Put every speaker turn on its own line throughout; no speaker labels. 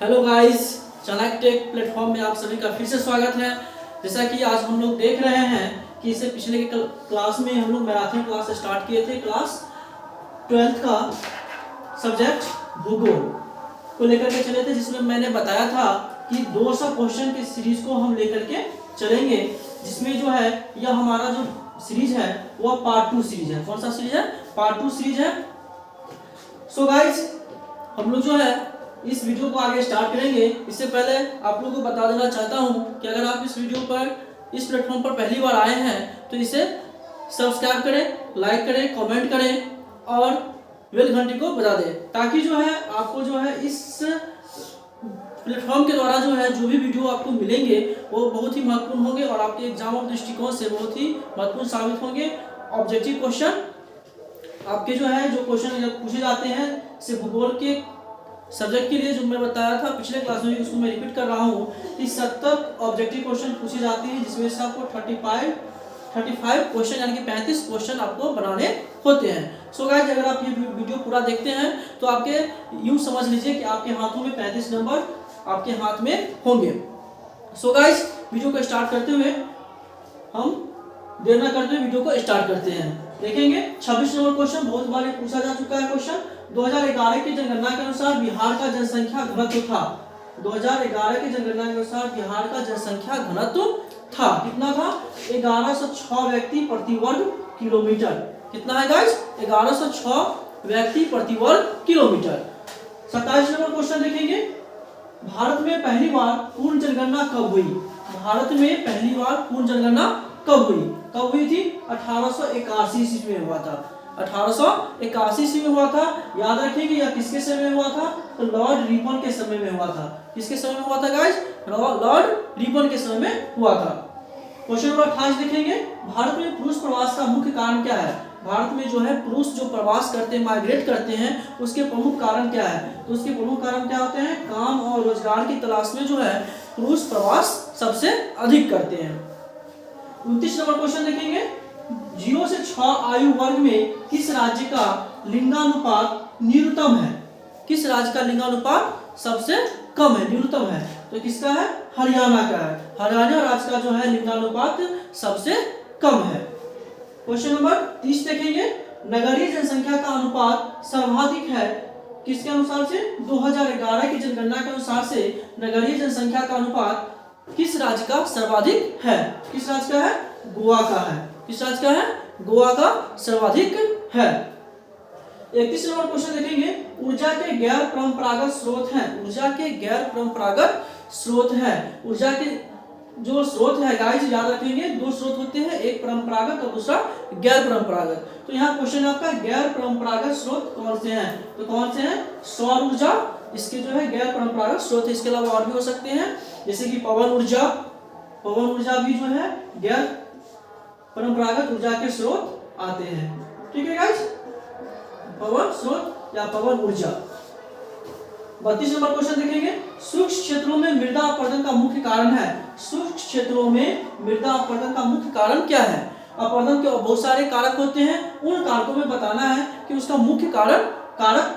Hello guys, Chanakya take platform में आप सभी का फिर से स्वागत है। जैसा कि आज हम लोग देख रहे हैं कि इससे पिछले के क्लास में हम लोग मैराथन क्लास स्टार्ट किए थे। क्लास 12th का सब्जेक्ट भूगोल को लेकर के चले थे, जिसमें मैंने बताया था कि 200 क्वेश्चन के सीरीज को हम लेकर के चलेंगे, जिसमें जो है यह हमारा जो सीरीज है वह पार्ट 2 सीरीज है। कौन सा सीरीज है? पार्ट 2 सीरीज है। सो गाइज, हम लोग जो है इस वीडियो को आगे स्टार्ट करेंगे। इससे पहले आप लोगों को बता देना चाहता हूं कि अगर आप इस वीडियो पर, इस प्लेटफॉर्म पर पहली बार आए हैं तो इसे सब्सक्राइब करें, लाइक करें, कमेंट करें और बेल घंटी को बजा दें, ताकि जो है आपको जो है इस प्लेटफॉर्म के द्वारा जो है जो भी वीडियो आपको मिलेंगे वो बहुत ही महत्वपूर्ण होंगे और आपके एग्जाम और दृष्टिकोण से बहुत ही महत्वपूर्ण साबित होंगे। ऑब्जेक्टिव क्वेश्चन आपके जो है, जो क्वेश्चन पूछे जाते हैं से भूगोल के सब्जेक्ट के लिए, जो मैं बताया था पिछले क्लास में, उसको मैं रिपीट कर रहा हूँ कि 70 ऑब्जेक्टिव क्वेश्चन पूछे जाते हैं, जिसमें से आपको 35 क्वेश्चन यानी कि 35 क्वेश्चन आपको बनाने होते हैं। सो गाइस, अगर आप ये वीडियो पूरा देखते हैं तो आपके यूं समझ लीजिए कि आपके हाथों में 35 नंबर आपके हाथ में होंगे। सो गाइस, वीडियो को स्टार्ट करते हुए हम देर न करते हुए वीडियो को स्टार्ट करते हैं। देखेंगे 26 नंबर क्वेश्चन, बहुत बार पूछा जा चुका है क्वेश्चन। 2011 की जनगणना के अनुसार बिहार का जनसंख्या घनत्व था। 2011 की जनगणना के अनुसार बिहार का जनसंख्या घनत्व था, कितना था? 1106 व्यक्ति प्रति वर्ग किलोमीटर। कितना है गाइस? 1106 व्यक्ति प्रति वर्ग किलोमीटर। 27 नंबर क्वेश्चन देखेंगे, भारत में पहली बार पूर्ण जनगणना कब हुई? भारत में पहली बार पूर्ण जनगणना कब हुई? कब हुई थी? 1881 ईस्वी में हुआ था। 1881 ईस्वी में हुआ था। याद रखिएगा यह किसके समय में हुआ था? तो लॉर्ड रिपन के समय में हुआ था। किसके समय में हुआ था गाइस? लॉर्ड रिपन के समय में हुआ था। क्वेश्चन नंबर 28 देखेंगे, भारत में पुरुष प्रवास का मुख्य कारण क्या है? भारत में जो है पुरुष जो प्रवास करते हैं, माइग्रेट करते हैं, उसके प्रमुख कारण क्या है? तो उसके प्रमुख कारण क्या होते हैं? काम और रोजगार की तलाश में जो है पुरुष प्रवास सबसे अधिक करते हैं। 29 नंबर क्वेश्चन देखेंगे, 0 से 6 आयु वर्ग में किस राज्य का लिंगानुपात न्यूनतम है? किस राज्य का लिंगानुपात सबसे कम है, न्यूनतम है? तो किसका है? हरियाणा का है। हरियाणा राज्य का जो है लिंगानुपात सबसे कम है। क्वेश्चन नंबर 30 देखेंगे, नगरीय जनसंख्या का अनुपात सर्वाधिक है किसके अनुसार से? 2011 की जनगणना के अनुसार से नगरीय जनसंख्या का अनुपात किस राज्य का सर्वाधिक है? किस राज्य का है? गोवा का है। किस राज्य का है? गोवा का सर्वाधिक है। 31 नंबर क्वेश्चन देखेंगे, ऊर्जा के गैर परंपरागत स्रोत हैं। ऊर्जा के गैर परंपरागत स्रोत हैं। ऊर्जा के जो स्रोत है गाइस, याद रखेंगे 2 स्रोत होते हैं, एक परंपरागत और दूसरा गैर परंपरागत। तो यहाँ क्वेश्चन आपका गैर परंपरागत स्रोत कौन से हैं? तो कौन से हैं? सौर ऊर्जा इसके जो है गैर परंपरागत स्रोत है। इसके अलावा और भी हो सकते हैं, जैसे कि पवन ऊर्जा। पवन ऊर्जा भी जो है गैर परंपरागत ऊर्जा के स्रोत आते हैं। ठीक है गाइस, पवन स्रोत या पवन ऊर्जा। 32 नंबर क्वेश्चन देखेंगे, सूक्ष्म क्षेत्रों में मृदा अपरदन का मुख्य कारण है। सूक्ष्म क्षेत्रों में मृदा अपरदन का मुख्य कारण क्या है? अपरदन के बहुत सारे कारक होते हैं, उन कारकों में बताना है कि उसका मुख्य कारक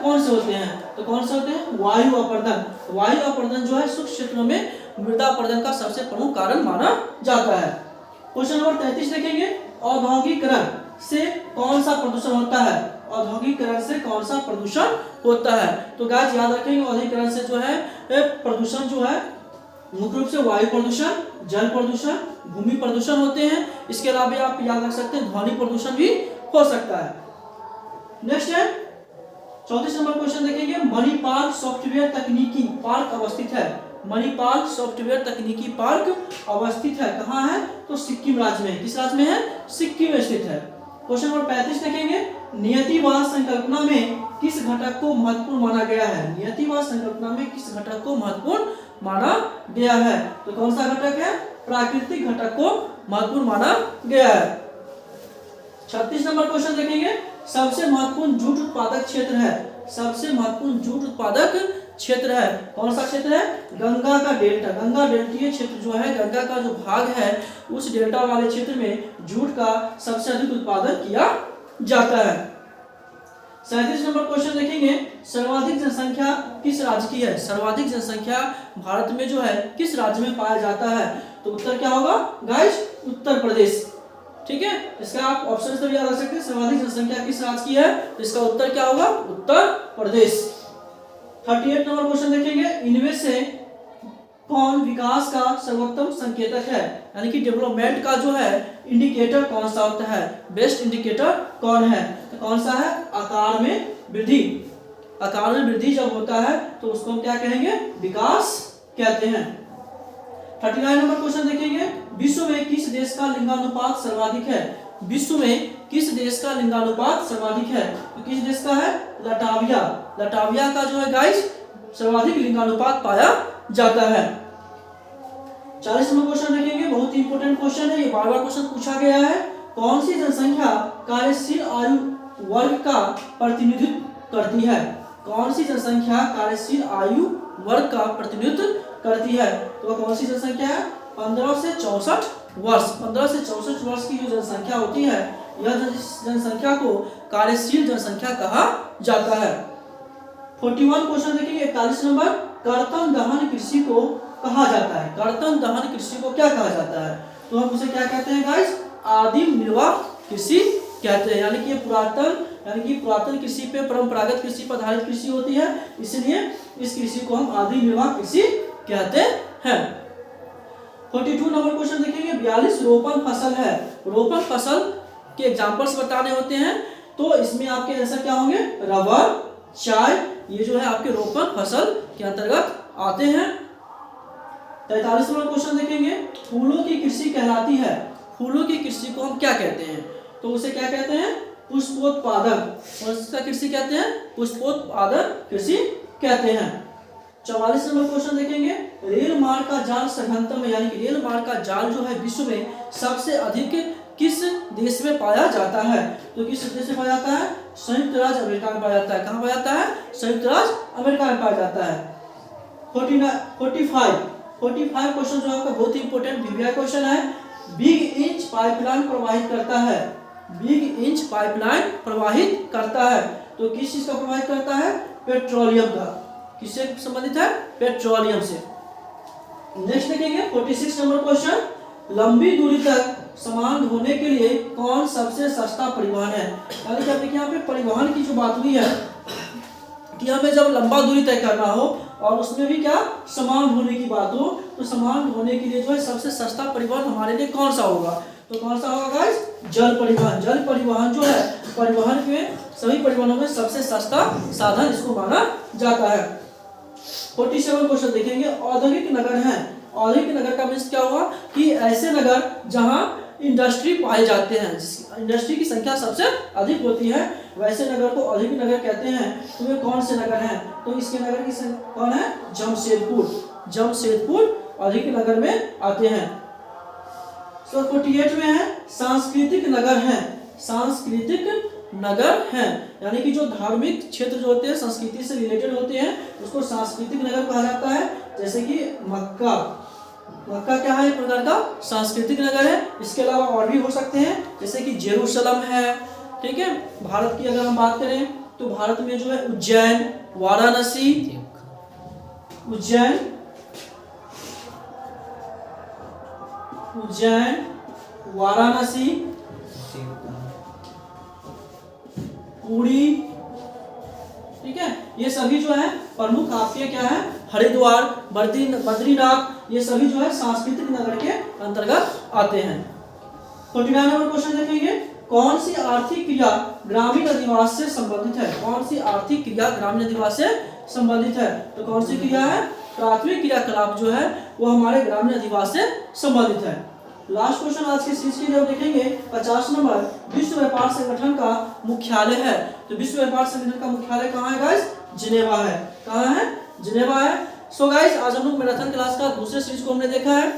कौन से होते हैं। तो कौन से होते हैं? वायु अपरदन। वायु अपरदन जो है सूक्ष्म क्षेत्रों में मृदा अपरदन का सबसे प्रमुख कारण माना जाता है। क्वेश्चन नंबर 33 देखेंगे, औद्योगिकरण से कौन सा प्रदूषण होता है? औद्योगिकरण से कौन सा प्रदूषण होता है? तो गाइस याद रखेंगे, औद्योगिकरण से जो है प्रदूषण जो है मुख्य रूप से वायु प्रदूषण, जल प्रदूषण, भूमि प्रदूषण होते हैं। इसके अलावा आप याद रख सकते हैं ध्वनि प्रदूषण भी हो सकता है। नेक्स्ट है 34 नंबर क्वेश्चन देखेंगे, मणिपाल सॉफ्टवेयर तकनीकी पार्क अवस्थित है। मणिपाल सॉफ्टवेयर तकनीकी पार्क अवस्थित है कहाँ है? तो सिक्किम राज्य में। किस राज्य में है? सिक्किम में स्थित है। क्वेश्चन नंबर 35 देखेंगे, नियतिवाद संकल्पना में किस घटक को महत्वपूर्ण माना गया है? नियतिवाद संकल्पना में किस घटक को महत्वपूर्ण माना गया है? तो कौन सा घटक है? प्राकृतिक घटक को महत्वपूर्ण माना गया है। 36 नंबर क्वेश्चन देखेंगे, सबसे महत्वपूर्ण जूट उत्पादक क्षेत्र है। सबसे महत्वपूर्ण जूट उत्पादक क्षेत्र है कौन सा क्षेत्र है? गंगा का डेल्टा। गंगा डेल्टीय क्षेत्र जो है, गंगा का जो भाग है, उस डेल्टा वाले क्षेत्र में जूट का सबसे अधिक उत्पादन किया जाता है। 37 नंबर क्वेश्चन देखेंगे, सर्वाधिक जनसंख्या किस राज्य की है? सर्वाधिक जनसंख्या भारत में जो है किस राज्य में पाया जाता है? तो उत्तर क्या होगा गाइस? उत्तर प्रदेश। ठीक है, इसका आप ऑप्शन से भी याद रख सकते हैं, सर्वाधिक जनसंख्या किस राज्य की है, तो इसका उत्तर क्या होगा? उत्तर प्रदेश। 38 नंबर क्वेश्चन देखेंगे, इनमें से कौन विकास का सर्वोत्तम संकेतक है? यानी कि डेवलपमेंट का जो है इंडिकेटर कौन सा होता है? बेस्ट इंडिकेटर कौन है? तो कौन सा है? आकार में वृद्धि। आकार में वृद्धि जब होता है तो उसको हम क्या कहेंगे? विकास कहते हैं। 39 नंबर क्वेश्चन देखेंगे, विश्व में किस देश का लिंगानुपात सर्वाधिक है? विश्व में किस देश का लिंगानुपात सर्वाधिक है? तो किस देश का है? लटाविया। लटाविया का जो है गाइस सर्वाधिक लिंगानुपात पाया जाता है। 40 नंबर क्वेश्चन देखेंगे, बहुत ही इंपॉर्टेंट क्वेश्चन है, ये बार बार क्वेश्चन पूछा गया है। कौन सी जनसंख्या कार्यशील आयु वर्ग का प्रतिनिधित्व करती है? कौन सी जनसंख्या कार्यशील आयु वर्ग का प्रतिनिधित्व करती है? तो कौन सी जनसंख्या है? 15 से 64 वर्ष। 15 से 64 वर्ष की जो जनसंख्या होती है, यह जनसंख्या को कार्यशील जनसंख्या कहा जाता है। 41 क्वेश्चन देखेंगे, 41 नंबर, कर्तन दहन कृषि को कहा जाता है। कर्तन दहन कृषि को क्या कहा जाता है? तो हम उसे क्या कहते हैं गाइस? आदिम निर्वाह कृषि कहते हैं। यानी कि पुरातन कृषि पे, परंपरागत कृषि पर आधारित कृषि होती है, इसलिए इस कृषि को हम आदिम निर्वाह कृषि कहते हैं। 42 नंबर क्वेश्चन देखेंगे, 42 रोपण फसल है। रोपण फसल के एग्जांपल्स बताने होते हैं, तो इसमें आपके आंसर क्या होंगे? रबर, चाय, ये जो है आपके रोपण फसल के अंतर्गत आते हैं। 43 नंबर क्वेश्चन देखेंगे, फूलों की कृषि कहलाती है। फूलों की कृषि को हम क्या कहते हैं? तो उसे क्या कहते हैं? पुष्पोत्पादन। और इसका कृषि कहते हैं? पुष्पोत्पादन कृषि कहते हैं। 44 नंबर क्वेश्चन देखेंगे, रेल मार्ग का जाल सघनतम, यानी कि रेल मार्ग का जाल जो है विश्व में सबसे अधिक किस देश में पाया जाता है? तो किस देश में पाया जाता है? संयुक्त राज्य अमेरिका में पाया जाता है। कहाँ पाया जाता है? संयुक्त राज्य अमेरिका में पाया जाता है। 45 क्वेश्चन जो आपका बहुत ही इंपॉर्टेंट वीवीआई क्वेश्चन है। बिग इंच पाइपलाइन प्रवाहित करता है। बिग इंच पाइपलाइन प्रवाहित करता है, तो किस चीज का प्रवाहित करता है? पेट्रोलियम का। किससे संबंधित है? पेट्रोलियम से। नेक्स्ट देखेंगे 46 नंबर क्वेश्चन, लंबी दूरी तक सामान ढोने के लिए कौन सबसे सस्ता परिवहन है? यानी कि देखिए यहाँ पे परिवहन की जो बात हुई है कि हमें जब लंबा दूरी तय करना हो और उसमें भी क्या सामान ढोने की बात हो, तो सामान ढोने के लिए जो है सबसे सस्ता परिवहन हमारे लिए कौन सा होगा? तो कौन सा होगा गाइस? जल परिवहन। जल परिवहन जो है परिवहन में सभी परिवहनों में सबसे सस्ता साधन इसको माना जाता है। 47 क्वेश्चन देखेंगे, औद्योगिक नगर है। औद्योगिक नगर का मीन्स क्या हुआ कि ऐसे नगर जहां इंडस्ट्री पाए जाते हैं, इंडस्ट्री की संख्या सबसे अधिक होती है, वैसे नगर को औद्योगिक नगर कहते हैं। तो वे कौन से नगर हैं? तो इसके नगर की कौन है? जमशेदपुर। जमशेदपुर औद्योगिक नगर में आते हैं। 48 में है सांस्कृतिक नगर है। सांस्कृतिक नगर हैं, यानी कि जो धार्मिक क्षेत्र जो होते हैं संस्कृति से रिलेटेड होते हैं उसको सांस्कृतिक नगर कहा जाता है। जैसे कि मक्का। मक्का क्या है? एक प्रकार का सांस्कृतिक नगर है। इसके अलावा और भी हो सकते हैं, जैसे कि जेरूशलम है। ठीक है, भारत की अगर हम बात करें तो भारत में जो है उज्जैन, वाराणसी, वाराणसी, पुरी, ठीक है, ये सभी जो है प्रमुख आपके क्या है? हरिद्वार, बद्रीनाथ, ये सभी जो है सांस्कृतिक नगर के अंतर्गत आते हैं। 49 नंबर क्वेश्चन देखेंगे, कौन सी आर्थिक क्रिया ग्रामीण अधिवास से संबंधित है? कौन सी आर्थिक क्रिया ग्रामीण अधिवास से संबंधित है? तो कौन सी क्रिया है? प्राथमिक क्रियाकलाप जो है वो हमारे ग्रामीण अधिवास से संबंधित है। लास्ट क्वेश्चन आज के सीरीज के लिए देखेंगे 50 नंबर, विश्व व्यापार संगठन का मुख्यालय है। तो विश्व व्यापार संगठन का मुख्यालय कहाँ है गाइस? जिनेवा है। कहाँ है? जिनेवा है। सो गाइस, आज हम लोग मैराथन क्लास का दूसरे सीरीज को हमने देखा है,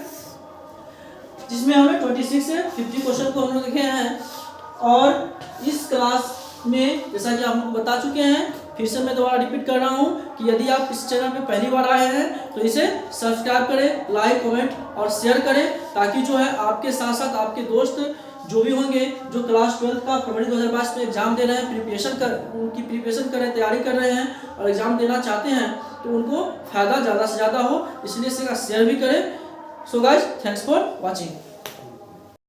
जिसमें हमें 26 से 50 क्वेश्चन को हम लोग देखे हैं। और इस क्लास में जैसा कि आप लोग बता चुके हैं, फिर से मैं दोबारा रिपीट कर रहा हूँ कि यदि आप इस चैनल पे पहली बार आए हैं तो इसे सब्सक्राइब करें, लाइक, कमेंट और शेयर करें, ताकि जो है आपके साथ साथ आपके दोस्त जो भी होंगे जो क्लास 12 का फरवरी 2022 में एग्जाम दे रहे हैं, उनकी प्रिपरेशन कर रहे हैं, तैयारी कर रहे हैं और एग्जाम देना चाहते हैं, तो उनको फायदा ज़्यादा से ज़्यादा हो, इसलिए इसका शेयर भी करें। So guys, thanks for watching.